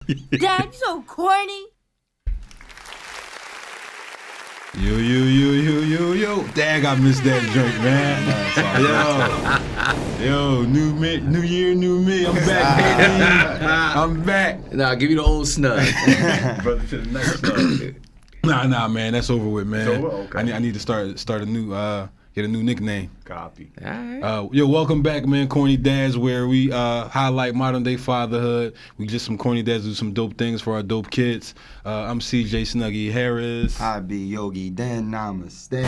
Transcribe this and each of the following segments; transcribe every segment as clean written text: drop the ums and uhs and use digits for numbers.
Dad, you so corny. Yo. Dag, I missed that drink, man. Yo, new year, new me. I'm back, baby. I'm back. Nah, give you the old snug. Brother to the next snug. Nah, man, that's over with, man. It's over? Okay. I need to start a new get a new nickname. Copy. All right. Yo, welcome back, man. Corny Dads, where we highlight modern day fatherhood. We just some corny dads do some dope things for our dope kids. I'm CJ Snuggy Harris. I be Yogi Dan Namaste.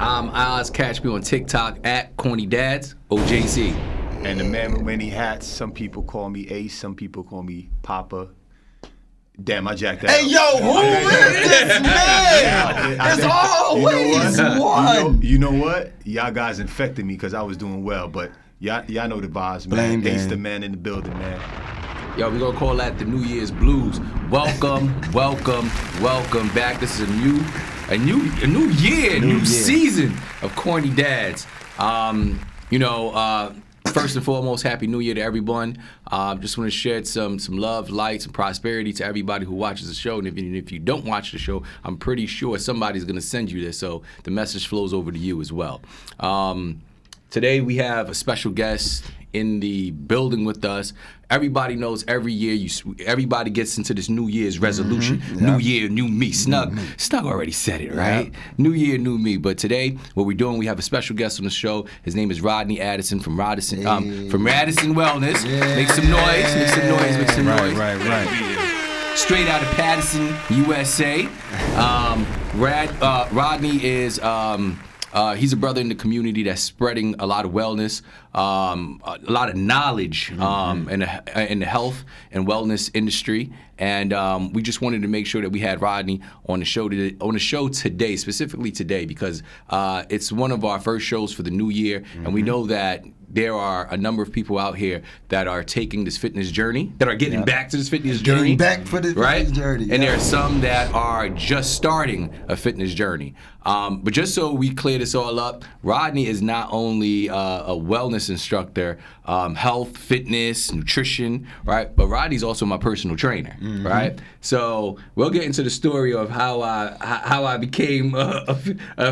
I'm Oz. Catch me on TikTok at Corny Dads, OJC. And the man with many hats. Some people call me Ace. Some people call me Papa. Damn, I jacked that. Hey, yo, who is this man? There's always one. You know what? Y'all guys infected me because I was doing well, but y'all know the vibes, man. Blame Ace game. the man in the building, man. Yo, we're gonna call that the New Year's Blues. Welcome back. This is a new year, new season of Corny Dads. First and foremost, Happy New Year to everyone. Just want to share some love, light, and prosperity to everybody who watches the show. And if you don't watch the show, I'm pretty sure somebody's going to send you this, so the message flows over to you as well. Today we have a special guest in the building with us. Everybody knows every year everybody gets into this New Year's resolution. Mm-hmm. Yep. New year, new me. Snug already said it, right? Yep. New year, new me. But today, what we're doing, we have a special guest on the show. His name is Rodney Addison from Radisson Wellness. Yeah. Make some noise. Right. Straight out of Patterson, USA. Rodney is he's a brother in the community that's spreading a lot of wellness, a lot of knowledge in the health and wellness industry. And we just wanted to make sure that we had Rodney on the show today, specifically today, because it's one of our first shows for the new year, and we know that there are a number of people out here that are taking this fitness journey, that are getting back to this fitness journey. Getting back for this right? fitness journey. And there are some that are just starting a fitness journey. But just so we clear this all up, Rodney is not only a wellness instructor, health, fitness, nutrition, right? But Rodney's also my personal trainer, right? So we'll get into the story of how I became a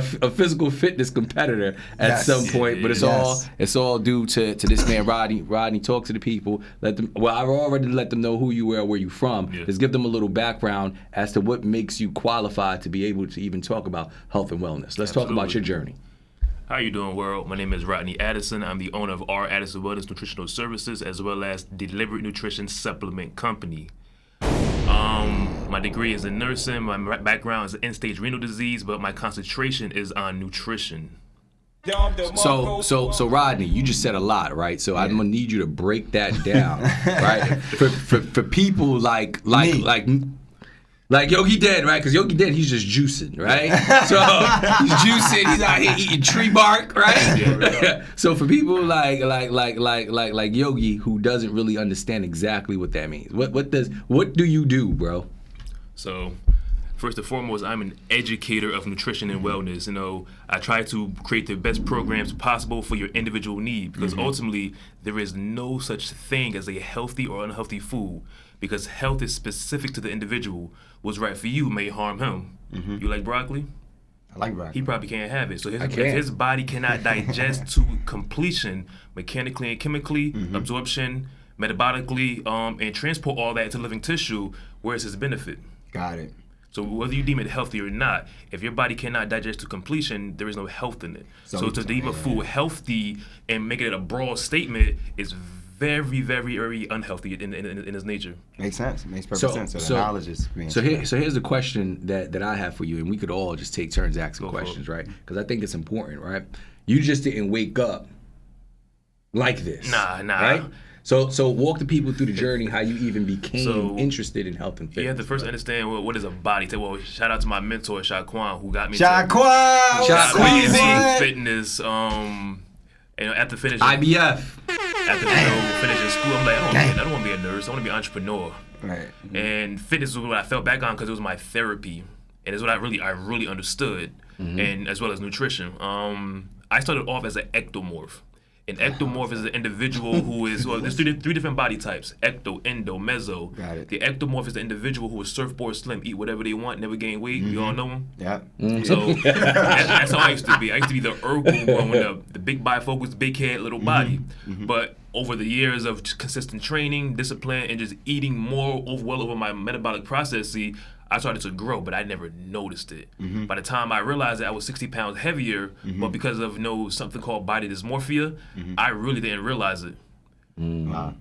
physical fitness competitor at some point. But it's all due to this man, Rodney. Rodney, talk to the people. I've already let them know who you are, where you're from. Yeah. Just give them a little background as to what makes you qualified to be able to even talk about health and wellness. Let's talk about your journey. How you doing, world? My name is Rodney Addison. I'm the owner of R. Addison Wellness Nutritional Services, as well as Deliberate Nutrition Supplement Company. My degree is in nursing. My background is end-stage renal disease, but my concentration is on nutrition. So Rodney, you just said a lot, right? So I'm gonna need you to break that down, right? For people like Yogi Dead, right? Because Yogi Dead, he's just juicing, right? So he's juicing. He's out here eating tree bark, right? So for people like Yogi, who doesn't really understand exactly what that means, what do you do, bro? So, first and foremost, I'm an educator of nutrition and wellness. You know, I try to create the best programs possible for your individual need, because ultimately there is no such thing as a healthy or unhealthy food, because health is specific to the individual. What's right for you may harm him. You like broccoli? I like broccoli. He probably can't have it. So if his body cannot digest to completion, mechanically and chemically, absorption, metabolically, and transport all that into living tissue, where's his benefit? Got it. So whether you deem it healthy or not, if your body cannot digest to completion, there is no health in it. So to deem a food healthy and make it a broad statement is very, very, very unhealthy in its nature. Makes sense. Makes perfect sense. So the knowledge is being spread. So here's the question that I have for you, and we could all just take turns asking questions, right? Because I think it's important, right? You just didn't wake up like this. Nah. Right? So walk the people through the journey, how you even became interested in health and fitness. You have to first understand what is a body. Well, shout out to my mentor, Shaquan, who got me Shaquan! fitness. And after finishing IBF. After finishing school, I'm like, I don't want to be a nurse. I want to be an entrepreneur. Right. And fitness was what I fell back on because it was my therapy, and it's what I really understood, and as well as nutrition. I started off as an ectomorph. An ectomorph is an individual who is, well, there's three different body types: ecto, endo, meso. Got it. The ectomorph is the individual who is surfboard slim, eat whatever they want, never gain weight. You all know him? Yeah. So that's how I used to be. I used to be the Urkel growing up, the big bifocals, big head, little body. But over the years of consistent training, discipline, and just eating more well over my metabolic process, I started to grow, but I never noticed it. By the time I realized that I was 60 pounds heavier, but because of something called body dysmorphia, I really didn't realize it. Wow.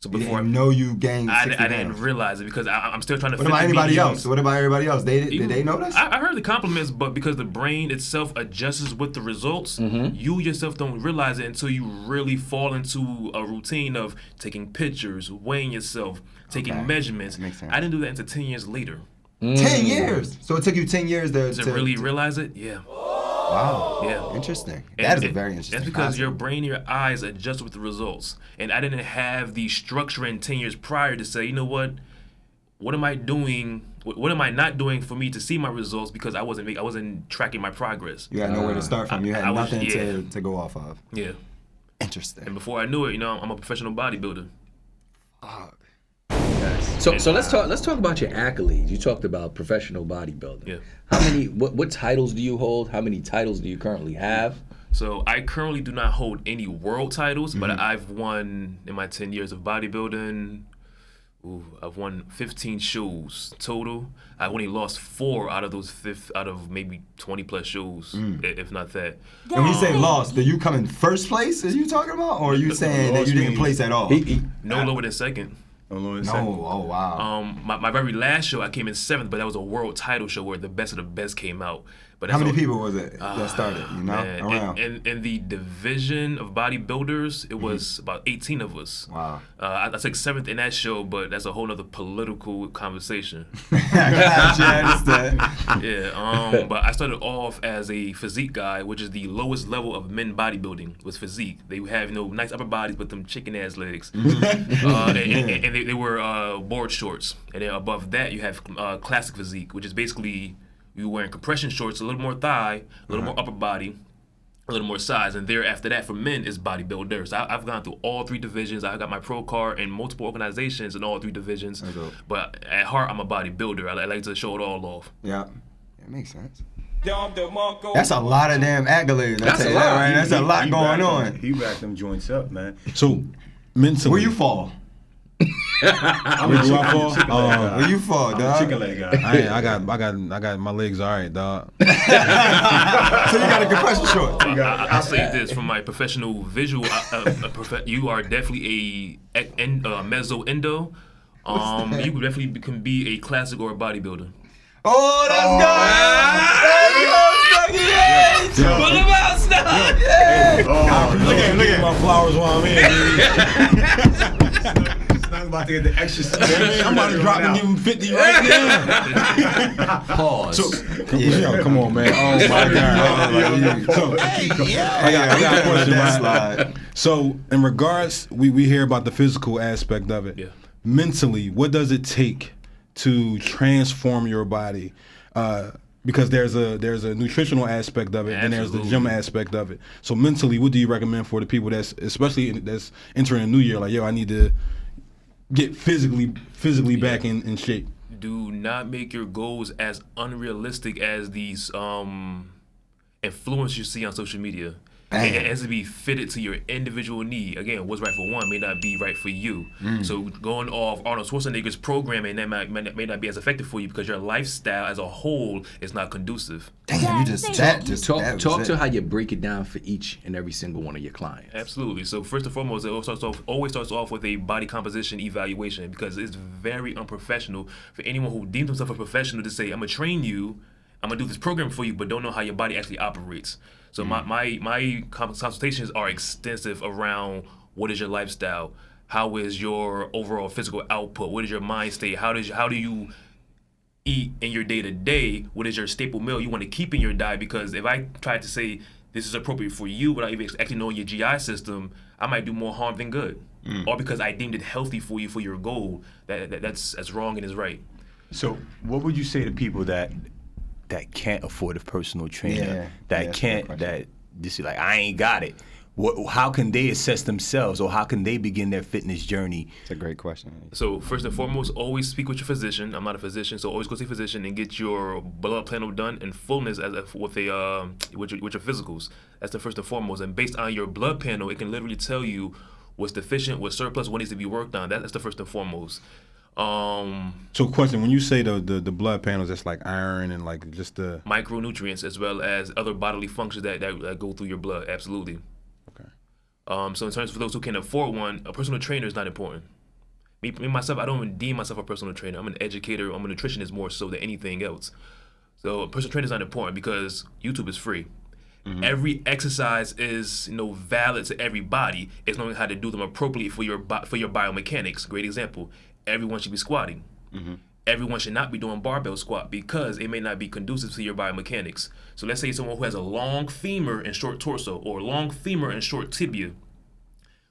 So You before didn't know you gained 60 I didn't pounds. realize it because I'm still trying to. What about anybody else? What about everybody else? Did they notice? I heard the compliments, but because the brain itself adjusts with the results, you yourself don't realize it until you really fall into a routine of taking pictures, weighing yourself, taking measurements. Makes sense. I didn't do that until 10 years later. 10 years. So it took you 10 years To really realize it, yeah. Wow. Yeah. Interesting. And- That is a and very interesting. That's because concept. your brain and your eyes adjust with the results. And I didn't have the structure in 10 years prior to say, you know what am I doing? What am I not doing for me to see my results? Because I wasn't tracking my progress. You had nowhere to start from. You had I was- nothing yeah. to go off of. Yeah. Interesting. And before I knew it, I'm a professional bodybuilder. Fuck. So let's talk about your accolades. You talked about professional bodybuilding. Yeah. How many? What titles do you hold? How many titles do you currently have? So I currently do not hold any world titles, but I've won in my 10 years of bodybuilding. I've won 15 shows total. I've only lost 4 out of those out of maybe 20 plus shows, if not that. And when you say lost, do you come in first place? Is you talking about, or are you saying that you didn't place at all? No lower than second. No. Oh wow. My very last show, I came in 7th, but that was a world title show where the best of the best came out. But How that's many all- people was it that started? You know, Man, around. in the division of bodybuilders, it was about 18 of us. Wow. I took 7th in that show, but that's a whole nother political conversation. I understand. Yeah, but I started off as a physique guy, which is the lowest level of men bodybuilding, was physique. They have nice upper bodies with them chicken ass legs, and they were board shorts. And then above that, you have classic physique, which is basically you wearing compression shorts, a little more thigh, a little more upper body, a little more size. And after that for men is bodybuilders. I've gone through all 3 divisions. I got my pro card in multiple organizations in all 3 divisions. dope. But at heart, I'm a bodybuilder. I like to show it all off. Yeah, that makes sense. That's a lot of damn accolades. That's a lot. Right? That's a lot He going racked on. them- He racked them joints up, man. So mentally, Where you fall? I'm Where do I fall? Where you fall, I'm a dog? chicken leg guy. I got my legs all right, dog. So you got a compression short. I'll say this from my professional visual. You are definitely a meso endo. You definitely can be a classic or a bodybuilder. Oh, that's good. Pull them out, stop! Look at my flowers while I'm here. I'm about to get the extra. I'm about to drop and give him 50 right now. Pause. Come on, man. Oh my God. So, I got a question, man. So, in regards, we hear about the physical aspect of it. Yeah. Mentally, what does it take to transform your body? Because there's a nutritional aspect of it, and there's the gym Absolutely. aspect of it. So mentally, what do you recommend for the people that's entering a new year? Like, yo, I need to get physically back in shape. Do not make your goals as unrealistic as these influencers you see on social media. It has to be fitted to your individual need. Again, what's right for one may not be right for you. So going off Arnold Schwarzenegger's programming, that may not be as effective for you because your lifestyle as a whole is not conducive. Damn, you just that just Talk that was talk it. to how you break it down for each and every single one of your clients. Absolutely. So first and foremost, it always starts off with a body composition evaluation because it's very unprofessional for anyone who deems themselves a professional to say, I'm gonna train you, I'm gonna do this program for you, but don't know how your body actually operates. So my consultations are extensive around what is your lifestyle, how is your overall physical output, what is your mind state, how do you eat in your day to day, what is your staple meal you want to keep in your diet? Because if I try to say this is appropriate for you without even actually knowing your GI system, I might do more harm than good. Or because I deemed it healthy for you for your goal, that's wrong and is right. So, what would you say to people that can't afford a personal trainer, Yeah, that that's a can't, good question. that just like I ain't got it? how can they assess themselves, or how can they begin their fitness journey? It's a great question. So first and foremost, always speak with your physician. I'm not a physician, so always go see a physician and get your blood panel done in fullness with your physicals. That's the first and foremost. And based on your blood panel, it can literally tell you what's deficient, what's surplus, what needs to be worked on. That's the first and foremost. So question, when you say the blood panels, that's like iron and like just the micronutrients as well as other bodily functions that go through your blood. Absolutely. Okay. So in terms of those who can afford one, a personal trainer is not important. Me myself, I don't even deem myself a personal trainer. I'm an educator. I'm a nutritionist more so than anything else. So a personal trainer is not important because YouTube is free. Mm-hmm. Every exercise is valid to everybody. It's knowing how to do them appropriately for your biomechanics. Great example. Everyone should be squatting. Mm-hmm. Everyone should not be doing barbell squat because it may not be conducive to your biomechanics. So let's say someone who has a long femur and short torso, or long femur and short tibia. When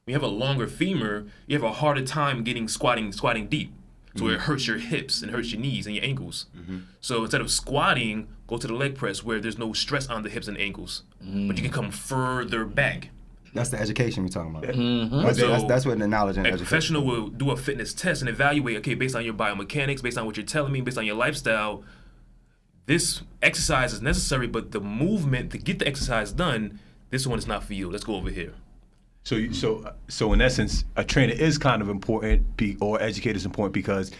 you have a longer femur, you have a harder time getting squatting deep. So it hurts your hips and hurts your knees and your ankles. Mm-hmm. So instead of squatting, go to the leg press where there's no stress on the hips and ankles. But you can come further back. That's the education we're talking about. Mm-hmm. That's what the knowledge and education. A professional will do a fitness test and evaluate, okay, based on your biomechanics, based on what you're telling me, based on your lifestyle, this exercise is necessary, but the movement to get the exercise done, this one is not for you. Let's go over here. So in essence, a trainer is kind of important, or educator is important, because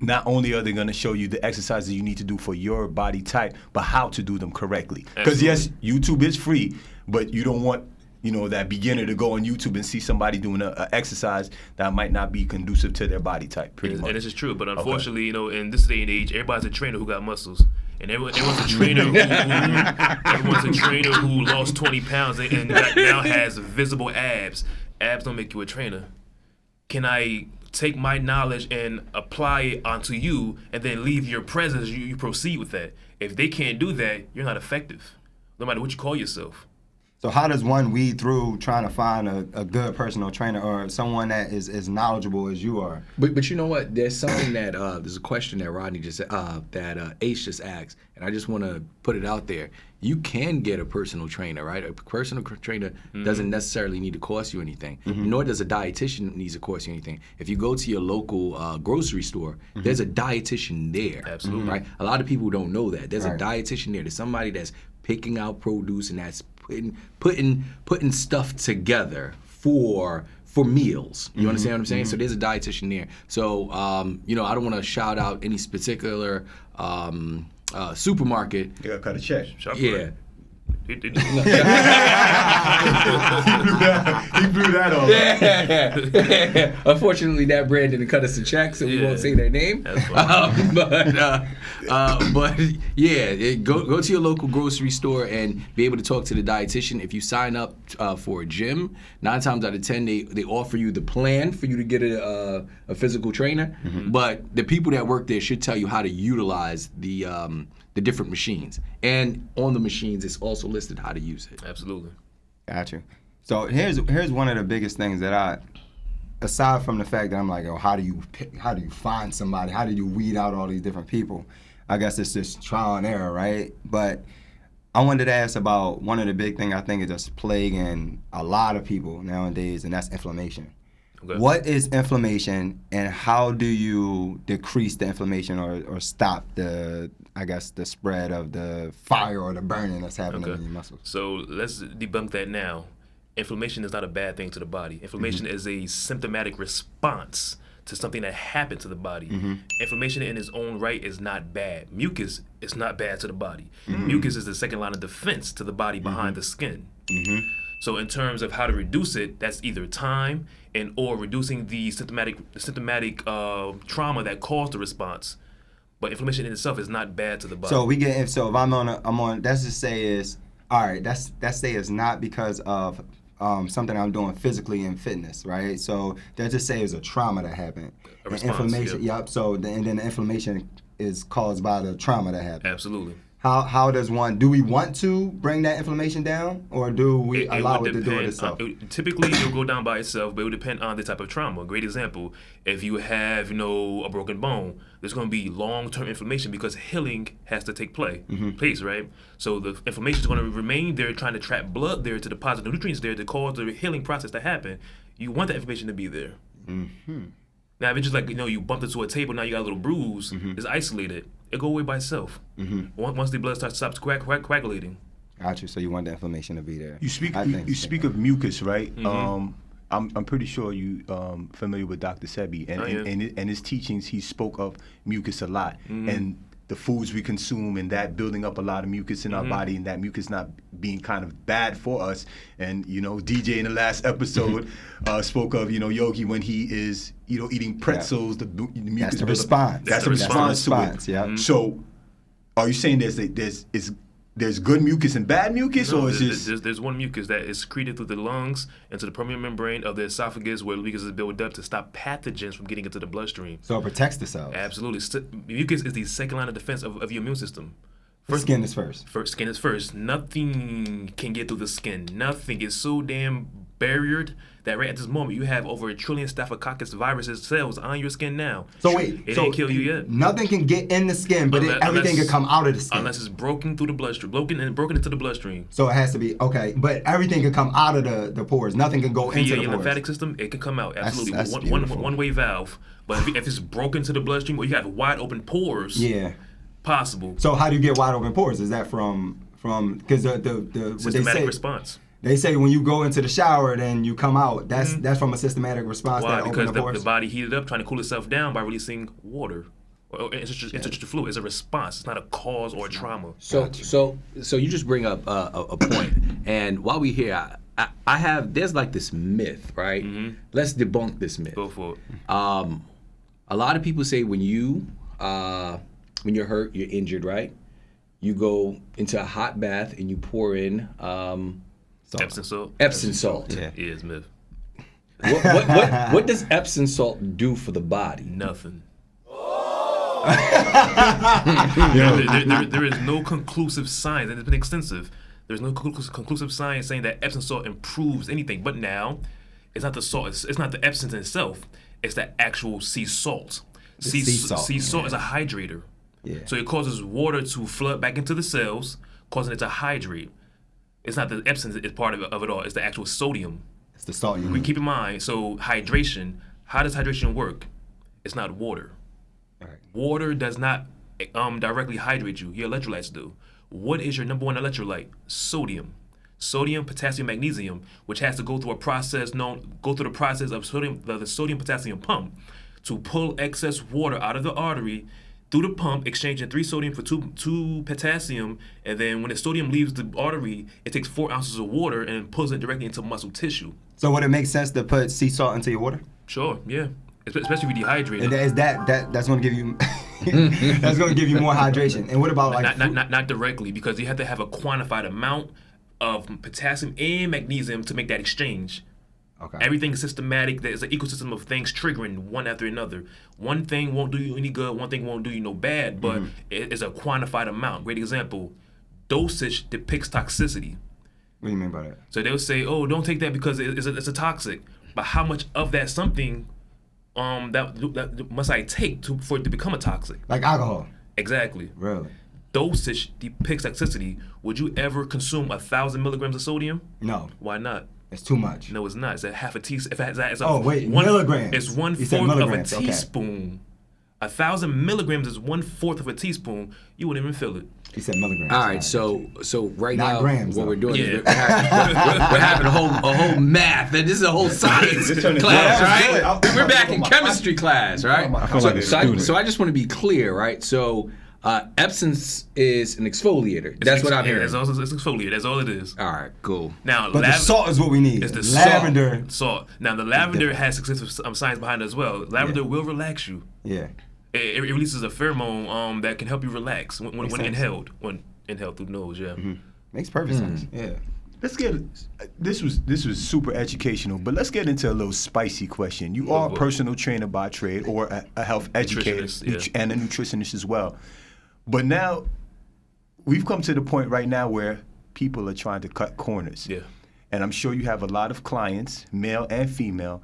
not only are they going to show you the exercises you need to do for your body type, but how to do them correctly. Because yes, YouTube is free, but you don't want that beginner to go on YouTube and see somebody doing an exercise that might not be conducive to their body type, pretty much. And this is true, but unfortunately, in this day and age, everybody's a trainer who got muscles. And everyone's a trainer who lost 20 pounds and now has visible abs. Abs don't make you a trainer. Can I take my knowledge and apply it onto you and then leave your presence, you proceed with that? If they can't do that, you're not effective, no matter what you call yourself. So how does one weed through trying to find a good personal trainer or someone that is as knowledgeable as you are? But you know what? There's something that there's a question that Rodney just that Ace just asked, and I just want to put it out there. You can get a personal trainer, right? A personal trainer doesn't necessarily need to cost you anything, nor does a dietitian need to cost you anything. If you go to your local grocery store, there's a dietitian there. Absolutely. Right? A lot of people don't know that. There's a dietitian there. There's somebody that's picking out produce and that's putting stuff together for meals. You understand what I'm saying? So there's a dietitian there. So I don't want to shout out any particular supermarket. You gotta cut a check. Yeah. He blew that off. Unfortunately, that brand didn't cut us a check, so we won't say their name. But go to your local grocery store and be able to talk to the dietitian. If you sign up for a gym, 9 times out of 10 they offer you the plan for you to get a physical trainer. But the people that work there should tell you how to utilize the different machines, and on the machines it's also listed how to use it. Absolutely. Got you. So here's one of the biggest things that aside from the fact that I'm like, how do you find somebody? How do you weed out all these different people? I guess it's just trial and error, right? But I wanted to ask about one of the big things I think is just plaguing a lot of people nowadays, and that's inflammation. Okay. What is inflammation, and how do you decrease the inflammation or stop the spread of the fire or the burning that's happening in your muscles? So let's debunk that now. Inflammation is not a bad thing to the body. Inflammation is a symptomatic response to something that happened to the body. Inflammation in its own right is not bad. Mucus is not bad to the body. Mucus is the second line of defense to the body behind the skin. So in terms of how to reduce it, that's either time or reducing the symptomatic trauma that caused the response. But inflammation in itself is not bad to the body. So if I'm on let's just say is all right. Let's say it's not because of something I'm doing physically in fitness, right? So let's just say it's a trauma that happened. A response, inflammation. Yep. So and then the inflammation is caused by the trauma that happened. Absolutely. How does one? Do we want to bring that inflammation down, or do we allow it to do it itself? Typically, it'll go down by itself, but it will depend on the type of trauma. Great example: if you have, a broken bone, there's going to be long-term inflammation because healing has to take place, right? So the inflammation is going to remain there, trying to trap blood there to deposit the nutrients there to cause the healing process to happen. You want that inflammation to be there. Now, if it's just like, you bumped into a table, now you got a little bruise, it's isolated. It'll go away by itself. Once the blood stops coagulating. Gotcha. So you want the inflammation to be there. You speak of mucus, right? I'm pretty sure you familiar with Dr. Sebi, and in his teachings he spoke of mucus a lot, and the foods we consume and that building up a lot of mucus in our body, and that mucus not being kind of bad for us. And DJ in the last episode spoke of Yogi when he is eating pretzels, the mucus. That's the response. That's the response to it. Yeah. So, are you saying there's good mucus and bad mucus, or is there's one mucus that is secreted through the lungs into the permeable membrane of the esophagus, where the mucus is built up to stop pathogens from getting into the bloodstream. So it protects the cells. Absolutely. Mucus is the second line of defense of your immune system. Skin is first. Skin is first. Nothing can get through the skin. Nothing is so damn barriered that right at this moment you have over 1 trillion staphylococcus viruses cells on your skin now. So wait, it ain't kill you yet. Nothing can get in the skin, but everything can come out of the skin. Unless it's broken through the bloodstream, broken into the bloodstream. So it has to be okay, but everything can come out of the pores. Nothing can go into the your pores. lymphatic system, it can come out absolutely. That's One-way valve. But if it's broken to the bloodstream, or you have wide open pores, possible. So how do you get wide open pores? Is that from because the systematic response? They say when you go into the shower, then you come out. That's from a systematic response. Why? That Because open the pores. the body heated up, trying to cool itself down by releasing water. Interstitial fluid is a response. It's not a cause or a trauma. So you just bring up a point, and while we here, there's like this myth, right? Let's debunk this myth. Go for it. A lot of people say when you're hurt, you're injured, right? You go into a hot bath and you pour in Epsom salt. Epsom salt. Yeah, it's myth. What does Epsom salt do for the body? Nothing. There is no conclusive science, and it's been extensive. There's no conclusive science saying that Epsom salt improves anything. But now, it's not the salt. It's not the Epsom itself. It's the actual sea salt. Sea salt is a hydrator. Yeah. So it causes water to flood back into the cells, causing it to hydrate. It's not the Epsom is part of it all. It's the actual sodium. It's the salt. We keep in mind. So hydration. How does hydration work? It's not water. All right. Water does not directly hydrate you. Your electrolytes do. What is your number one electrolyte? Sodium. Sodium, potassium, magnesium, which has to go through the process of sodium, the sodium potassium pump, to pull excess water out of the artery through the pump, exchanging 3 sodium for 2 potassium, and then when the sodium leaves the artery, it takes 4 ounces of water and pulls it directly into muscle tissue. So would it make sense to put sea salt into your water? Sure, yeah. Especially if you're dehydrated. And that's going to give you that's going to give you more hydration. And what about not directly, because you have to have a quantified amount of potassium and magnesium to make that exchange. Okay. Everything is systematic. There's an ecosystem of things triggering one after another. One thing won't do you any good. One thing won't do you no bad. But it's a quantified amount. Great example. Dosage depicts toxicity. What do you mean by that? So they'll say, "Oh, don't take that because it's a toxic." But how much of that something that must I take for it to become a toxic? Like alcohol. Exactly. Really? Dosage depicts toxicity. Would you ever consume 1,000 milligrams of sodium? No. Why not? It's too much. No, it's not. It's a half a teaspoon. Milligrams. It's 1/4 of a teaspoon. 1,000 milligrams is 1/4 of a teaspoon. You wouldn't even feel it. He said milligrams. All right, so right Not now grams, what though. we're doing is we're having a whole math, and this is a whole science class, right? We're back in chemistry class, right? I feel like a student. So I just want to be clear, right? So Epsom is an exfoliator. That's what I'm hearing. It's exfoliator. That's all it is. All right, cool. Now, But the salt is what we need. It's the lavender. Salt. Now, the lavender has successful science behind it as well. Lavender will relax you. Yeah. It releases a pheromone that can help you relax when inhaled. When inhaled through the nose, yeah. Makes perfect sense. Yeah. Let's get this was super educational, but let's get into a little spicy question. You are a personal trainer by trade, or a health educator Nutritionist, and a nutritionist as well. But now we've come to the point right now where people are trying to cut corners. Yeah. And I'm sure you have a lot of clients, male and female,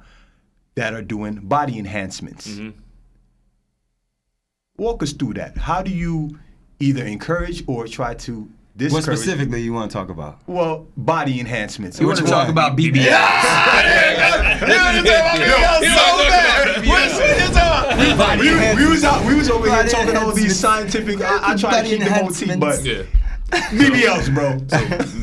that are doing body enhancements. Mm-hmm. Walk us through that. How do you either encourage or try to discourage? What specifically you want to talk about? Well, body enhancements. You want to talk about BBL? We was over here talking all these scientific. I try to keep the motif, but Yeah. BBLs, bro.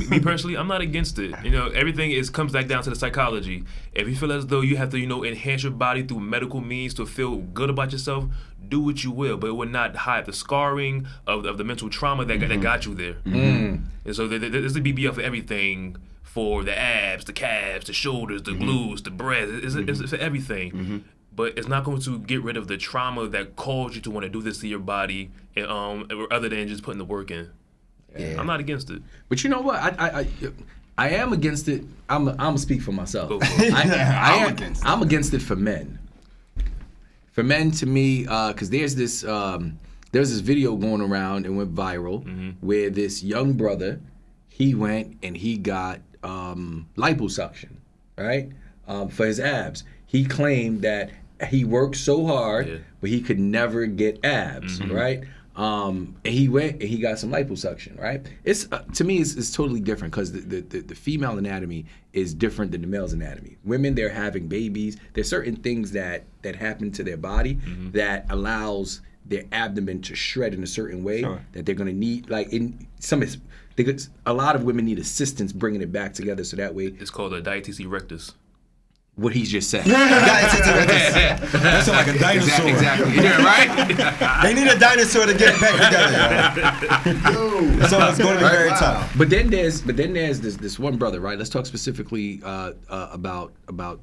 Me personally, I'm not against it. You know, everything comes back down to the psychology. If you feel as though you have to, enhance your body through medical means to feel good about yourself, do what you will, but it will not hide the scarring of the mental trauma that got you there. And so there's a BBL for everything, for the abs, the calves, the shoulders, the glutes, the breasts. It's for everything. But it's not going to get rid of the trauma that caused you to want to do this to your body, other than just putting the work in. Yeah. I'm not against it. But you know what? I am against it. I'm gonna speak for myself. Go for it. I'm against it for men. For men, to me, because there's this video going around and went viral where this young brother, he went and he got liposuction, right, for his abs. He claimed that he worked so hard, but he could never get abs, right? And he went and he got some liposuction, right? It's to me, it's totally different because the female anatomy is different than the male's anatomy. Women, they're having babies. There's certain things that happen to their body that allows their abdomen to shred in a certain way that they're gonna need. Like a lot of women need assistance bringing it back together, so that way. It's called a diastasis rectus. What he's just said. That's like a dinosaur. Exactly. Yeah, right? They need a dinosaur to get back together. So it's going to be very tough. But then there's this one brother, right? Let's talk specifically about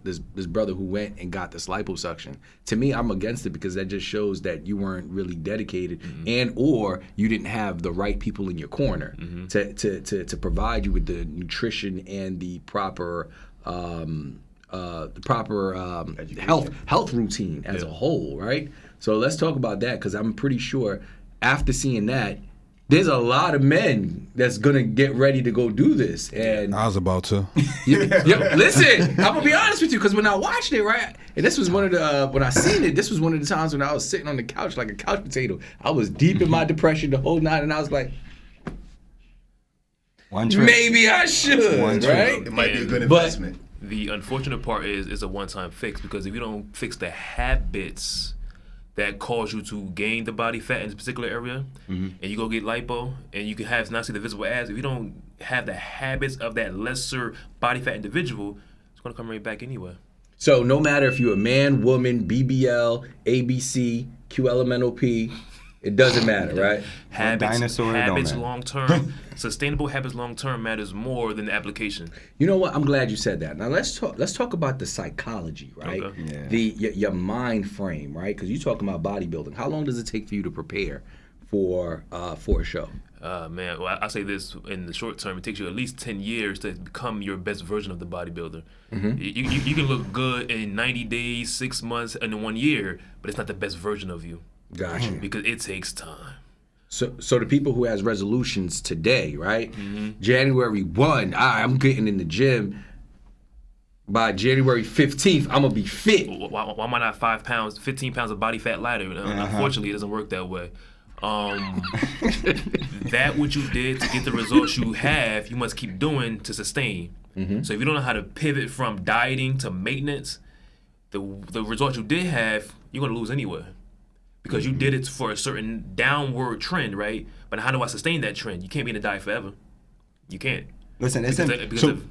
this brother who went and got this liposuction. To me, I'm against it because that just shows that you weren't really dedicated and or you didn't have the right people in your corner to provide you with the nutrition and the proper health routine as a whole, right? So let's talk about that because I'm pretty sure after seeing that, there's a lot of men that's gonna get ready to go do this. And I was about to. Listen, I'm gonna be honest with you because when I watched it, right, and this was one of the when I seen it, this was one of the times when I was sitting on the couch like a couch potato. I was deep in my depression the whole night, and I was like, maybe I should, right? It might be a good But investment. the unfortunate part is a one-time fix because if you don't fix the habits that cause you to gain the body fat in a particular area, and you go get lipo, and you can have not see the visible abs, if you don't have the habits of that lesser body fat individual, it's gonna come right back anyway. So no matter if you're a man, woman, BBL, ABC, QLMNOP, it doesn't matter, right? Habits long term, sustainable habits long term matters more than the application. You know what? I'm glad you said that. Now let's talk about the psychology, right? Okay. Your mind frame, right? Because you're talking about bodybuilding. How long does it take for you to prepare for a show? Man, well, I say this in the short term, it takes you at least 10 years to become your best version of the bodybuilder. You can look good in 90 days, 6 months, and 1 year, but it's not the best version of you. Gotcha. Because it takes time. So the people who has resolutions today, right? January 1, I'm getting in the gym. By January 15th, I'm gonna be fit. Why am I not 5 pounds, 15 pounds of body fat lighter? Unfortunately, it doesn't work that way. That what you did to get the results you have, you must keep doing to sustain. So if you don't know how to pivot from dieting to maintenance, the results you did have, you're gonna lose anyway. Because you did it for a certain downward trend, right? But how do I sustain that trend? You can't be in a diet forever. You can't. Listen, it's important.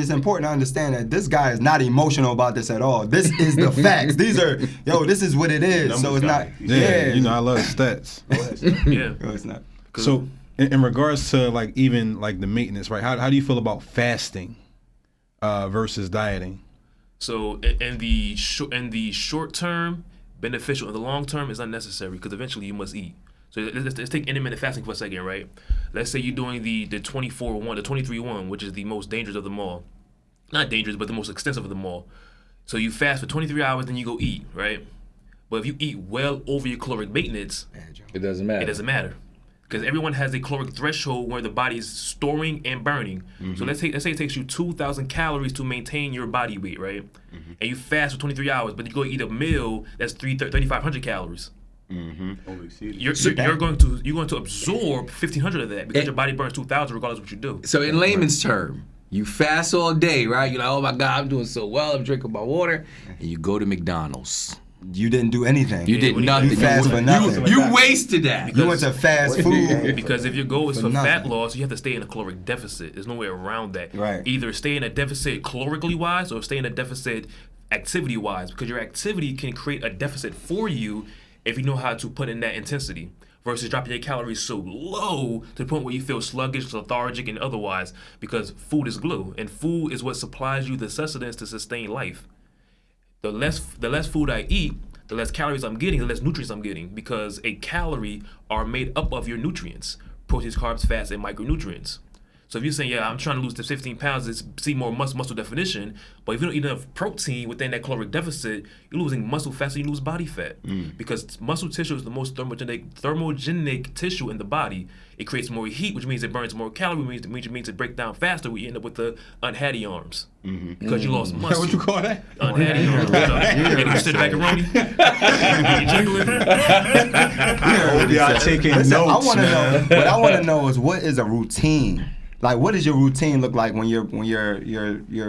important to understand that this guy is not emotional about this at all. This is the facts. These are, this is what it is. So it's not. Yeah, I love stats. Yeah. No, it's not. So in regards to like even like the maintenance, right? How do you feel about fasting versus dieting? So in the short term, beneficial. In the long term, it's unnecessary because eventually you must eat. So let's take intermittent fasting for a second, right? Let's say you're doing the 24-1, the 23-1, which is the most dangerous of them all. Not dangerous, but the most extensive of them all. So you fast for 23 hours, then you go eat, right? But if you eat well over your caloric maintenance, it doesn't matter. It doesn't matter. because everyone has a caloric threshold where the body is storing and burning. So let's say it takes you 2,000 calories to maintain your body weight, right? And you fast for 23 hours, but you go eat a meal that's 3,500 calories. You're going to absorb 1,500 of that because your body burns 2,000 regardless of what you do. So in layman's term, you fast all day, right? You're like, oh my God, I'm doing so well. I'm drinking my water. And you go to McDonald's. You didn't do anything. You did nothing. You fast for nothing. You wasted that. You went to fast food. Because if your goal is for nothing. fat loss, you have to stay in a caloric deficit. There's no way around that. Right. Either stay in a deficit calorically wise or stay in a deficit activity wise, because your activity can create a deficit for you if you know how to put in that intensity. Versus dropping your calories so low to the point where you feel sluggish, lethargic, and otherwise, because food is glue, and food is what supplies you the sustenance to sustain life. The less food I eat, the less calories I'm getting, the less nutrients I'm getting, because a calorie are made up of your nutrients: proteins, carbs, fats, and micronutrients. So if you're saying, yeah, I'm trying to lose the 15 pounds to see more muscle definition, but if you don't eat enough protein within that caloric deficit, you're losing muscle faster than you lose body fat. Because muscle tissue is the most thermogenic tissue in the body. It creates more heat, which means it burns more calories, which means it breaks down faster. We end up with the unhatty arms. Because you lost muscle. What you call that? Unhatty arms. You sit macaroni. You jiggling. Y'all taking Listen, notes, I want to man. know. What I want to know is, what is a routine? Like, what does your routine look like when you're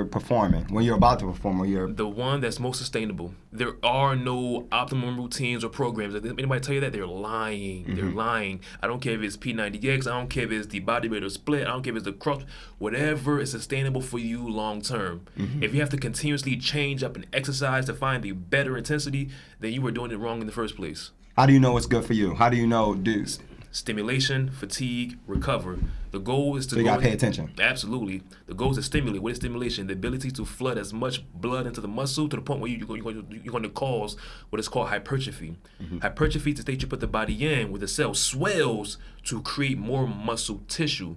performing, when you're about to perform, or you're The one that's most sustainable. There are no optimum routines or programs. If anybody tell you that, they're lying. They're lying. I don't care if it's P90X. I don't care if it's the bodybuilder split. I don't care if it's the cross. Whatever is sustainable for you long term. If you have to continuously change up and exercise to find the better intensity, then you were doing it wrong in the first place. How do you know what's good for you? How do you know, dude? Stimulation, fatigue, recover. The goal is to So you go gotta pay attention. Absolutely. The goal is to stimulate. What is stimulation? The ability to flood as much blood into the muscle to the point where you're going to cause what is called hypertrophy. Hypertrophy is the state you put the body in where the cell swells to create more muscle tissue.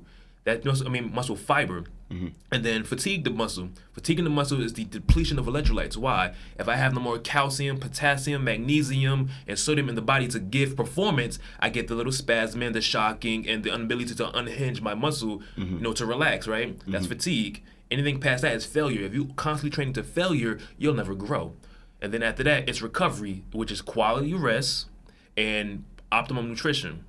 Muscle fiber. And then fatigue the muscle. Fatiguing the muscle is the depletion of electrolytes. Why? If I have no more calcium, potassium, magnesium, and sodium in the body to give performance, I get the little spasm, the shocking, and the inability to unhinge my muscle, to relax, right? That's fatigue. Anything past that is failure. If you constantly training to failure, you'll never grow. And then after that, it's recovery, which is quality rest and optimum nutrition.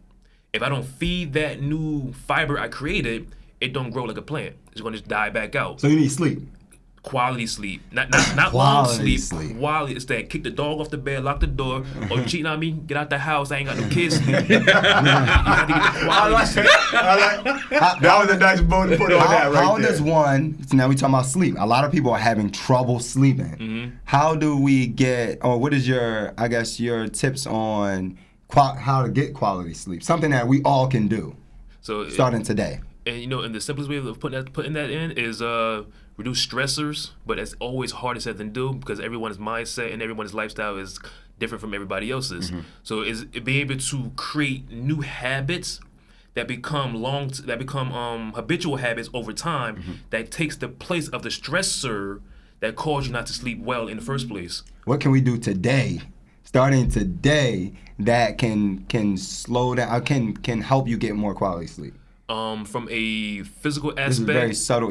If I don't feed that new fiber I created, it don't grow like a plant. It's going to just die back out. So you need sleep. Quality sleep, not long Quality sleep. sleep. Quality is that kick the dog off the bed, lock the door, or you cheating on me, get out the house. I ain't got no kids. You have to get the quality sleep. That was a nice bow to put on that right How there. does one? So now we talking about sleep. A lot of people are having trouble sleeping. How do we get? Or what is your tips on how to get quality sleep? Something that we all can do So starting today. And and the simplest way of putting that in is reduce stressors, but it's always harder said than do because everyone's mindset and everyone's lifestyle is different from everybody else's. So is being able to create new habits that become habitual habits over time that takes the place of the stressor that caused you not to sleep well in the first place. What can we do today, starting today, that can slow down, can help you get more quality sleep? From a physical aspect, This is very subtle,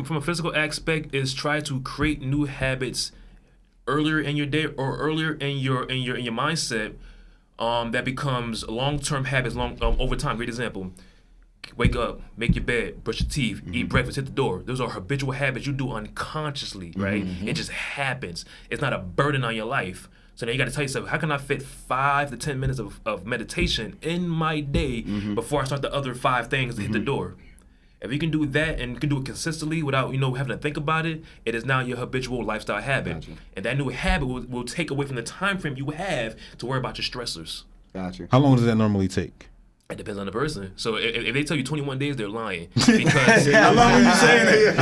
from a physical aspect, is try to create new habits earlier in your day or earlier in your mindset that becomes long-term habits over time. Great example. Wake up, make your bed, brush your teeth, eat breakfast, hit the door. Those are habitual habits you do unconsciously, right? It just happens. It's not a burden on your life. So now you got to tell yourself, how can I fit 5 to 10 minutes of meditation in my day before I start the other 5 things to hit the door? If you can do that and you can do it consistently without having to think about it, it is now your habitual lifestyle habit. Gotcha. And that new habit will take away from the time frame you have to worry about your stressors. Gotcha. How long does that normally take? It depends on the person. So if they tell you 21 days, they're lying. Because How long are you saying it?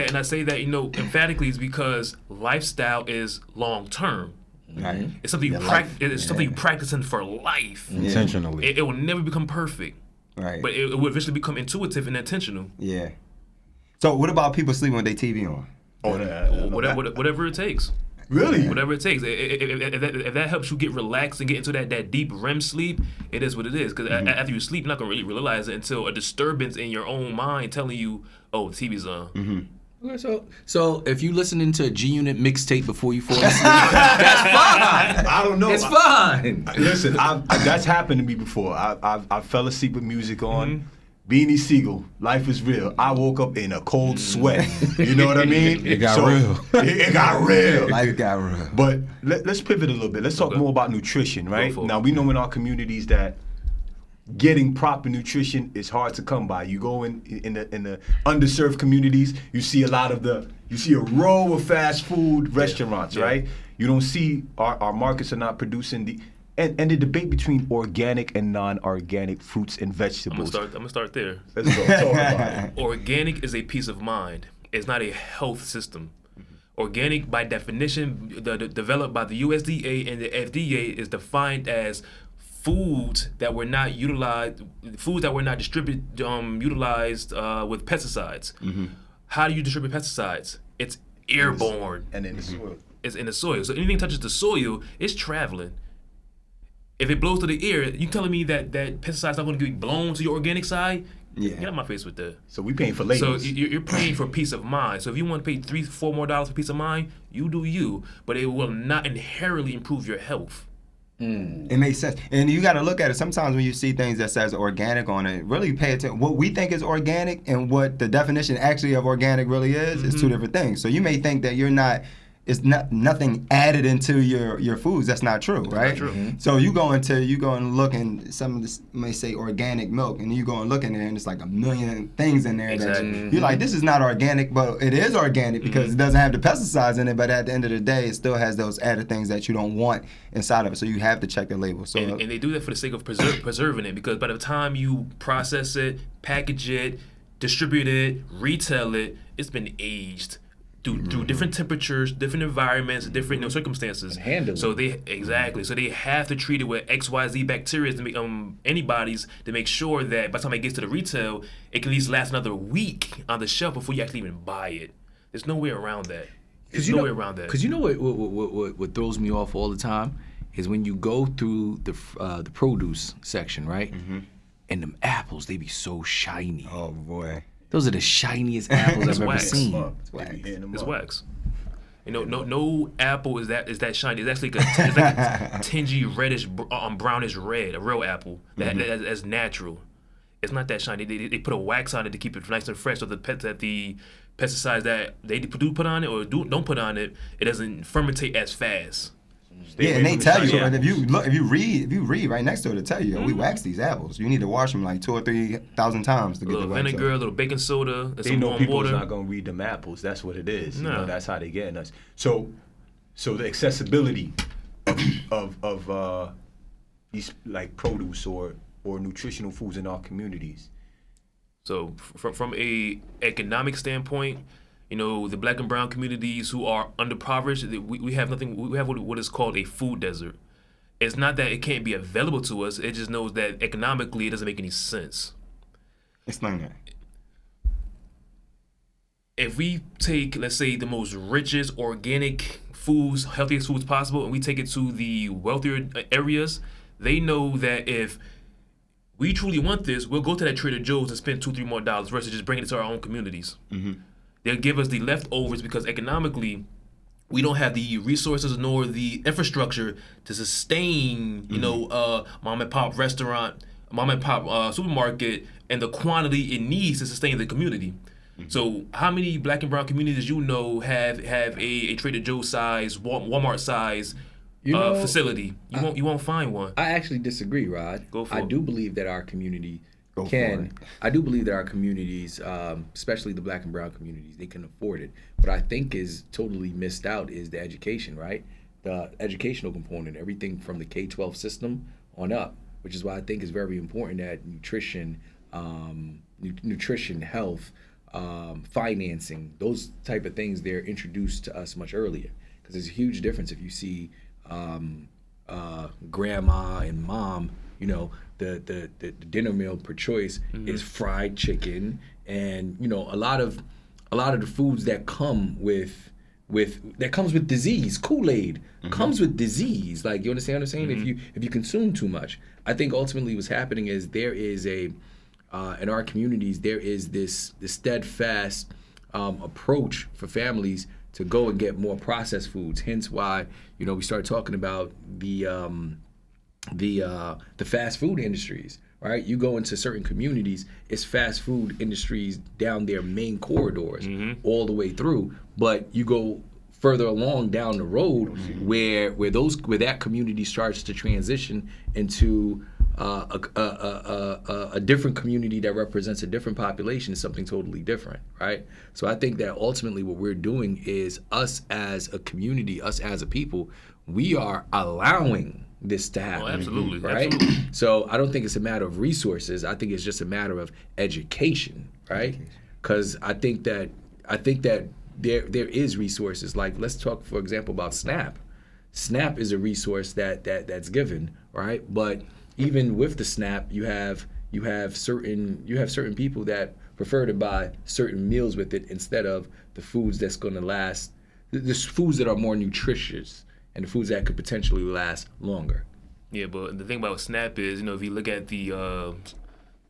and I say that emphatically is because lifestyle is long term. Right. It's something you practice. It's something you practicing for life. Intentionally. It will never become perfect. Right. But it will eventually become intuitive and intentional. Yeah. So what about people sleeping with their TV on? Oh, Whatever it takes. Really? Whatever it takes. If that helps you get relaxed and get into that deep REM sleep, it is what it is. Because after you sleep, you're not going to really realize it until a disturbance in your own mind telling you, oh, the TV's on. Okay, so if you listening to a G-Unit mixtape before you fall asleep, that's fine. I don't know. It's fine. Listen, that's happened to me before. I fell asleep with music on. Beanie Siegel, Life is Real. I woke up in a cold sweat. You know what I mean? It got real. It got real. Life got real. But let's pivot a little bit. Let's talk more about nutrition, right? for it. Now, we know in our communities that getting proper nutrition is hard to come by. You go in the underserved communities, you see a row of fast food restaurants, right? You don't see our markets are not producing the and the debate between organic and non-organic fruits and vegetables. I'm gonna start there. Let's go. Talk about it. Organic is a peace of mind. It's not a health system. Organic, by definition, developed by the USDA and the FDA, is defined as foods that were not utilized, utilized with pesticides. How do you distribute pesticides? It's airborne. And in the soil. It's in the soil. So anything touches the soil, it's traveling. If it blows to the air, you telling me that pesticides not going to be blown to your organic side? Yeah. Get out of my face with that. So we paying for So labels. you're paying for peace of mind. So if you want to pay $3-4 more for peace of mind, you do you. But it will not inherently improve your health. It makes sense. And you got to look at it. Sometimes when you see things that says organic on it, really pay attention. What we think is organic and what the definition actually of organic really is two different things. So you may think that it's nothing added into your foods. That's not true, right? Not true. So you go and look, and some of this may say organic milk, and you go and look in there, and it's like a million things in there. Exactly. That you're like, this is not organic, but it is organic because it doesn't have the pesticides in it. But at the end of the day, it still has those added things that you don't want inside of it. So you have to check the label. So And they do that for the sake of preserving it, because by the time you process it, package it, distribute it, retail it, it's been aged through different temperatures, different environments, different circumstances. And handle So it. So they have to treat it with XYZ bacteria to make antibodies to make sure that by the time it gets to the retail, it can at least last another week on the shelf before you actually even buy it. There's no way around that. There's no way around that. Because you know what throws me off all the time is when you go through the produce section, right? And them apples, they be so shiny. oh boy. Those are the shiniest apples I've ever wax. seen. It's wax. You know, no apple is that shiny. It's actually it's like a tingy reddish, brownish red. A real apple that's natural. It's not that shiny. They put a wax on it to keep it nice and fresh. So the pesticides that they do put on it or don't put on it, it doesn't fermentate as fast. Yeah, and they tell you, Yeah. and if you read right next to it, it'll tell you, we wax these apples. You need to wash them like 2,000 or 3,000 times to A get the little wax vinegar, a off. little baking soda, and They some know warm people's water. not gonna read them apples. That's what it is. You No. know, that's how they getting us. So the accessibility of these like produce or nutritional foods in our communities. So from a economic standpoint, you know, the black and brown communities who are underprivileged, we have nothing. We have what is called a food desert. It's not that it can't be available to us. It just knows that economically it doesn't make any sense. Explain that. If we take, let's say, the most richest organic foods, healthiest foods possible, and we take it to the wealthier areas, they know that if we truly want this, we'll go to that Trader Joe's and spend $2-3 more versus just bringing it to our own communities. They'll give us the leftovers because economically, we don't have the resources nor the infrastructure to sustain, you know, mom and pop restaurant, mom and pop supermarket, and the quantity it needs to sustain the community. So, how many black and brown communities you know have a Trader Joe's size, Walmart size facility? You won't find one. I actually disagree, Rod. Go for I it. do believe that our community Go for it. I do believe that our communities, especially the black and brown communities, they can afford it. What I think is totally missed out is the education, right? The educational component, everything from the K-12 system on up, which is why I think it's very important that nutrition, health, financing, those type of things, they're introduced to us much earlier. Because there's a huge difference if you see grandma and mom, you know, the dinner meal per choice is fried chicken, and you know a lot of the foods that come with that comes with disease. Kool-Aid comes with disease. Like, you understand what I'm saying? If you consume too much, I think ultimately what's happening is there is in our communities there is this steadfast approach for families to go and get more processed foods. Hence why we started talking about the fast food industries. Right, you go into certain communities, it's fast food industries down their main corridors all the way through. But you go further along down the road where that community starts to transition into a different community that represents a different population, something totally different, right? So I think that ultimately what we're doing is us as a community, us as a people, we are allowing this to happen. Oh, absolutely. Right? Absolutely. So I don't think it's a matter of resources. I think it's just a matter of education, right? Because I think that there is resources. Like, let's talk, for example, about SNAP. SNAP is a resource that's given, right? But even with the SNAP, you have certain people that prefer to buy certain meals with it instead of the foods that's going to last, the foods that are more nutritious and the foods that could potentially last longer. Yeah, but the thing about SNAP is, if you look at the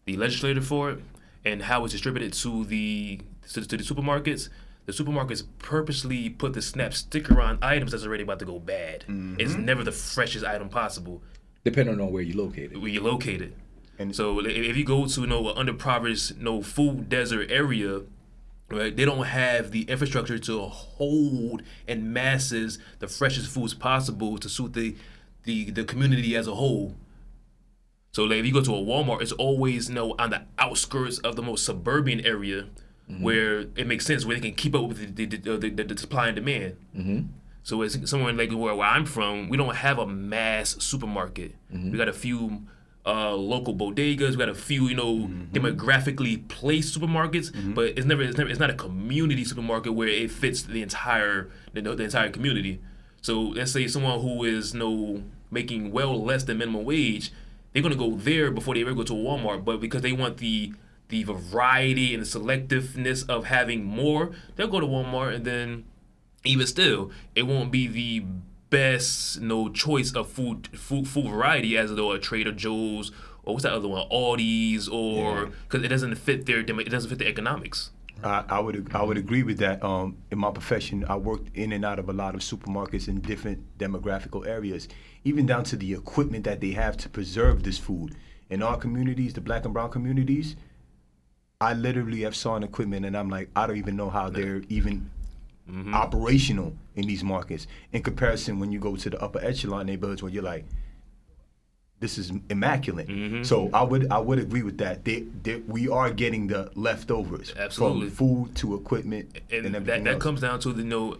legislator for it and how it's distributed to the supermarkets, the supermarkets purposely put the SNAP sticker on items that's already about to go bad. It's never the freshest item possible. Depending on where you're located. Where you're located. And so if you go to an underprivileged, food desert area, right, they don't have the infrastructure to hold in masses the freshest foods possible to suit the community as a whole. So like, if you go to a Walmart, it's always on the outskirts of the most suburban area where it makes sense, where they can keep up with the supply and demand. So it's somewhere like where I'm from, we don't have a mass supermarket. We got a few local bodegas. We got a few, demographically placed supermarkets, but it's not a community supermarket where it fits the entire community. So let's say someone who is making well less than minimum wage, they're gonna go there before they ever go to a Walmart. But because they want the variety and the selectiveness of having more, they'll go to Walmart, and then even still, it won't be the best choice of food variety as though a Trader Joe's or what's that other one, Aldi's, or because it doesn't fit the economics. I would agree with that. In my profession, I worked in and out of a lot of supermarkets in different demographical areas, even down to the equipment that they have to preserve this food. In our communities, the Black and brown communities, I literally have saw an equipment and I'm like, I don't even know how they're even operational in these markets. In comparison, when you go to the upper echelon neighborhoods where you're like, this is immaculate. So I would agree with that. We are getting the leftovers from food to equipment and everything that else. comes down to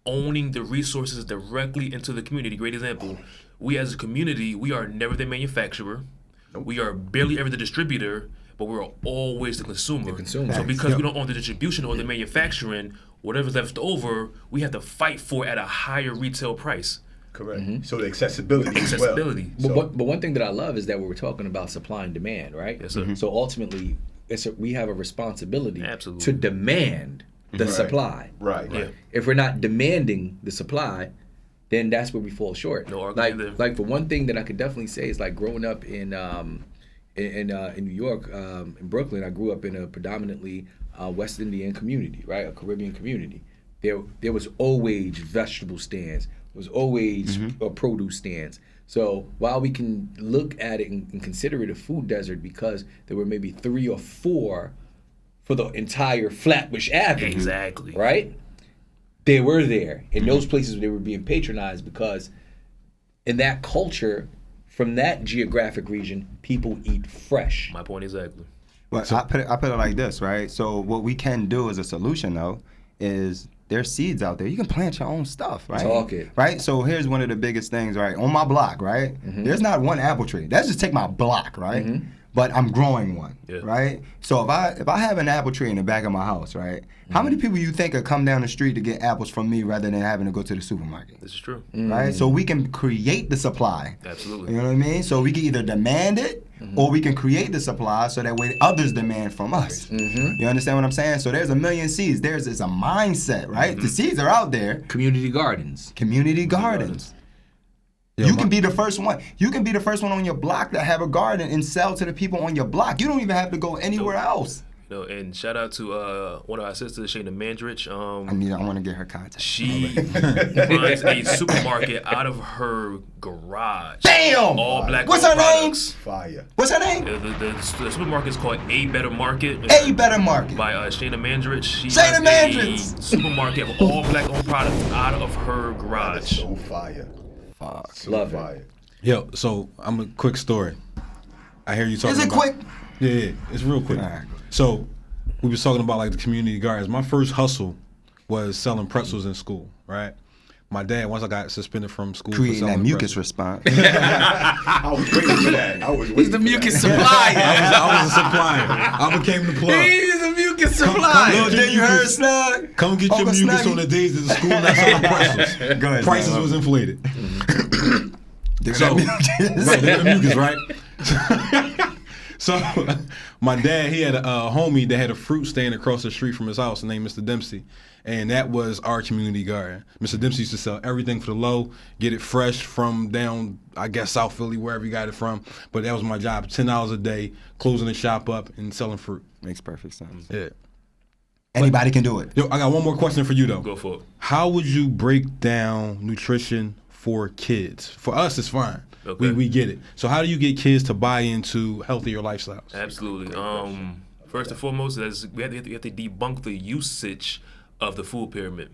owning the resources directly into the community. Great example. We as a community, we are never the manufacturer. We are barely ever the distributor, but we're always the consumer. So because we don't own the distribution or the manufacturing, whatever's left over, we have to fight for at a higher retail price. Correct. So the accessibility as well. But one thing that I love is that we're talking about supply and demand, right? Yes, sir. So ultimately, we have a responsibility Absolutely. to demand the supply. Right. Yeah. If we're not demanding the supply, then that's where we fall short. No argument there. Like for one thing that I could definitely say is like growing up in New York, in Brooklyn, I grew up in a predominantly West Indian community, right? A Caribbean community. There was always vegetable stands. There was always produce stands. So while we can look at it and consider it a food desert because there were maybe 3 or 4 for the entire Flatbush Avenue. Exactly. Right? They were there. In those places they were being patronized because in that culture, from that geographic region, people eat fresh. My point exactly. Well, I put it like this, right? So what we can do as a solution, though, is there's seeds out there. You can plant your own stuff, right? Talk it. Right? So here's one of the biggest things, right? On my block, right? There's not one apple tree. Let's just take my block, right? but I'm growing one, Yeah. right? So if I have an apple tree in the back of my house, right? How many people you think would come down the street to get apples from me rather than having to go to the supermarket? This is true. Right? So we can create the supply. Absolutely. You know what I mean? So we can either demand it or we can create the supply so that way others demand from us. You understand what I'm saying? So there's a million seeds. There's a mindset, right? The seeds are out there. Community gardens. Community gardens. You can be the first one. You can be the first one on your block to have a garden and sell to the people on your block. You don't even have to go anywhere else. You know, and shout out to one of our sisters, Shayna Mandrich. I want to get her contact. She runs a supermarket out of her garage. Damn! All black. What's her name? Fire. What's her name? The supermarket is called A Better Market. A Better Market. By Shayna Mandrich. She Shayna runs Mandrich! a supermarket of all black owned products out of her garage. So fire. Fuck. So Love it. fire. Yo, so I'm a quick story. I hear you talking. Is it about, quick? Yeah, it's real quick. All right. So we was talking about like the community gardens. My first hustle was selling pretzels in school, right? My dad, once I got suspended from school, for Creating selling that the mucus pretzels. response. I was waiting for that. I was waiting He's the for mucus that. supplier. I was a supplier. I became the plug. He's the mucus Come supplier. get Then you your heard mucus. Snug? Come get your Uncle mucus Snuggy. on the days that the school not selling pretzels. Go ahead, Prices Snug. was inflated. Dude, So, that mucus. right, they got mucus, right? So, my dad, he had a homie that had a fruit stand across the street from his house named Mr. Dempsey. And that was our community garden. Mr. Dempsey used to sell everything for the low, get it fresh from down, I guess, South Philly, wherever he got it from. But that was my job, $10 a day, closing the shop up and selling fruit. Makes perfect sense. Yeah. Anybody can do it. Yo, I got one more question for you, though. Go for it. How would you break down nutrition for kids? For us, it's fine. Okay. We get it. So how do you get kids to buy into healthier lifestyles? Absolutely. First and foremost, we have to debunk the usage of the food pyramid.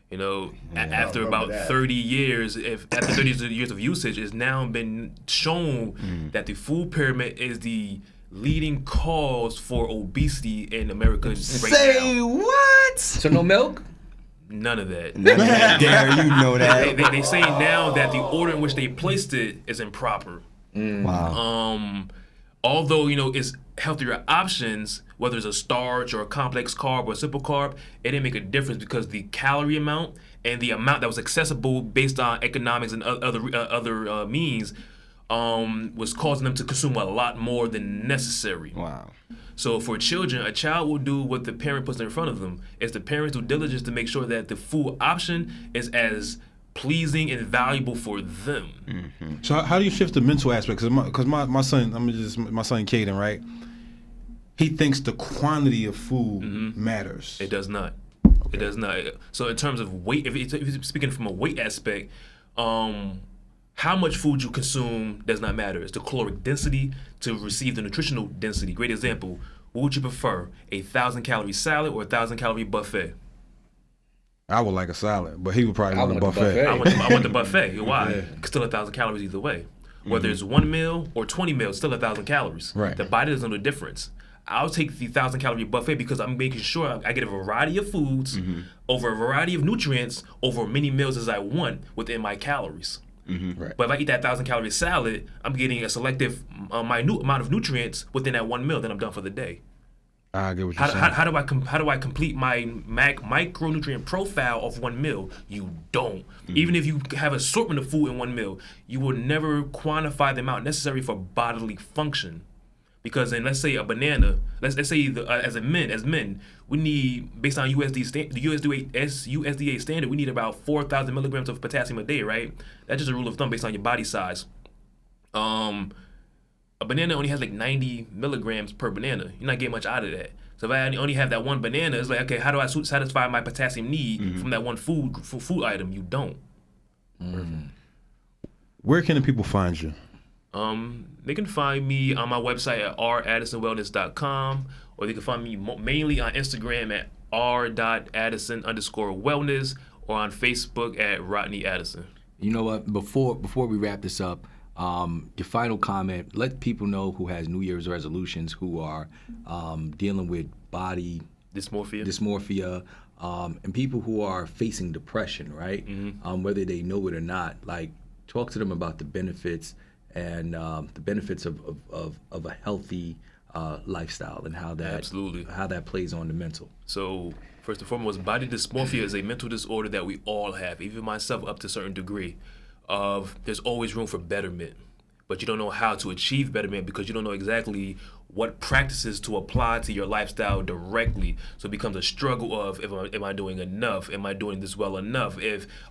You know, after about that. 30 years, after 30 years of usage, it's now been shown that the food pyramid is the leading cause for obesity in America right Say now. what? So no milk? None of that. Dare you know that? They say now that the order in which they placed it is improper. Wow. Although, you know, it's healthier options, whether it's a starch or a complex carb or a simple carb, it didn't make a difference because the calorie amount and the amount that was accessible based on economics and other means was causing them to consume a lot more than necessary. Wow. So for children, a child will do what the parent puts in front of them. It's the parent's due diligence to make sure that the food option is as pleasing and valuable for them. So how do you shift the mental aspect? Because my son, my son Caden, right? He thinks the quantity of food matters. It does not. It does not. So in terms of weight, if you're speaking from a weight aspect, how much food you consume does not matter. It's the caloric density to receive the nutritional density. Great example. What would you prefer, a 1,000-calorie salad or a 1,000-calorie buffet? I would like a salad, but he would probably want a want the buffet. buffet. I want the buffet. Why? Still 1,000 calories either way. Whether it's 1 meal or 20 meals, still 1,000 calories. Right. The body doesn't know the difference. I'll take the 1,000-calorie buffet because I'm making sure I get a variety of foods over a variety of nutrients over many meals as I want within my calories. Right. But if I eat that 1,000-calorie salad, I'm getting a selective, minute amount of nutrients within that 1 meal. Then I'm done for the day. I get what you're saying. How do I complete my micronutrient profile of 1 meal? You don't. Even if you have assortment of food in 1 meal, you will never quantify the amount necessary for bodily function. Because in, let's say, a banana, let's say as men, we need, based on the USDA standard, we need about 4,000 milligrams of potassium a day, right? That's just a rule of thumb based on your body size. A banana only has like 90 milligrams per banana. You're not getting much out of that. So if I only have that one banana, it's like, okay, how do I satisfy my potassium need from that one food item? You don't. Where can the people find you? They can find me on my website at raddisonwellness.com, or they can find me mainly on Instagram at r.addison_wellness, or on Facebook at Rodney Addison. You know what? Before we wrap this up, your final comment. Let people know who has New Year's resolutions, who are dealing with body dysmorphia, and people who are facing depression, right? Whether they know it or not. Like, talk to them about the benefits and the benefits of a healthy lifestyle and how that plays on the mental. So first and foremost, body dysmorphia is a mental disorder that we all have, even myself up to a certain degree. There's always room for betterment, but you don't know how to achieve betterment because you don't know exactly what practices to apply to your lifestyle directly. So it becomes a struggle of, am I doing enough? Am I doing this well enough?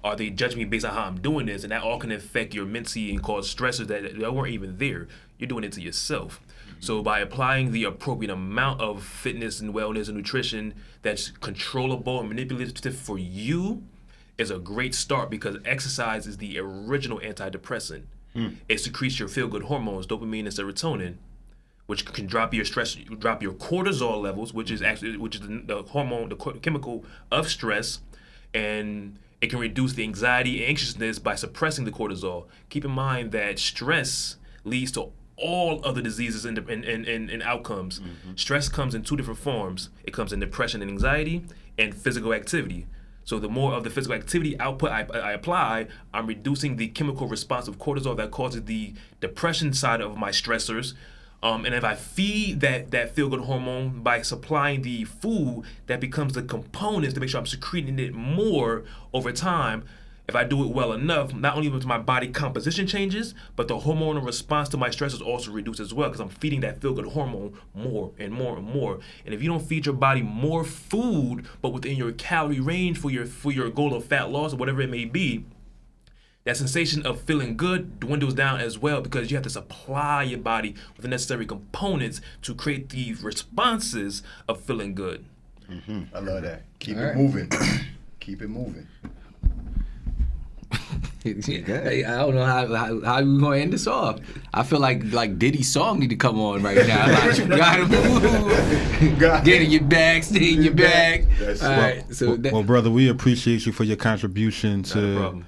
Are they judging me based on how I'm doing this? And that all can affect your mentee and cause stressors that weren't even there. You're doing it to yourself. So by applying the appropriate amount of fitness and wellness and nutrition that's controllable and manipulative for you is a great start, because exercise is the original antidepressant. It secretes your feel-good hormones, dopamine and serotonin, which can drop your stress, drop your cortisol levels, which is the hormone, the chemical of stress, and it can reduce the anxiety and anxiousness by suppressing the cortisol. Keep in mind that stress leads to all other diseases and outcomes. Stress comes in two different forms. It comes in depression and anxiety and physical activity. So the more of the physical activity output I apply, I'm reducing the chemical response of cortisol that causes the depression side of my stressors. And if I feed that feel-good hormone by supplying the food, that becomes the components to make sure I'm secreting it more over time. If I do it well enough, not only with my body composition changes, but the hormonal response to my stress is also reduced as well, because I'm feeding that feel-good hormone more and more and more. And if you don't feed your body more food, but within your calorie range for your goal of fat loss or whatever it may be, that sensation of feeling good dwindles down as well, because you have to supply your body with the necessary components to create the responses of feeling good. I love that. Keep it moving. Keep it moving. Hey, I don't know how we gonna end this off. I feel like Diddy's song need to come on right now. Like, gotta move. Get in your bag, stay in your bag. All right. So well, brother, we appreciate you for your contribution to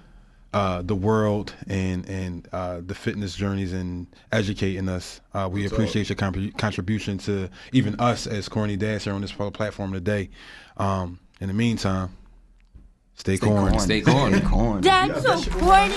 the world and the fitness journeys and educating us. We appreciate your contribution to even us as Corny Dads here on this platform today. In the meantime, stay corny. Stay corny. That's so corny.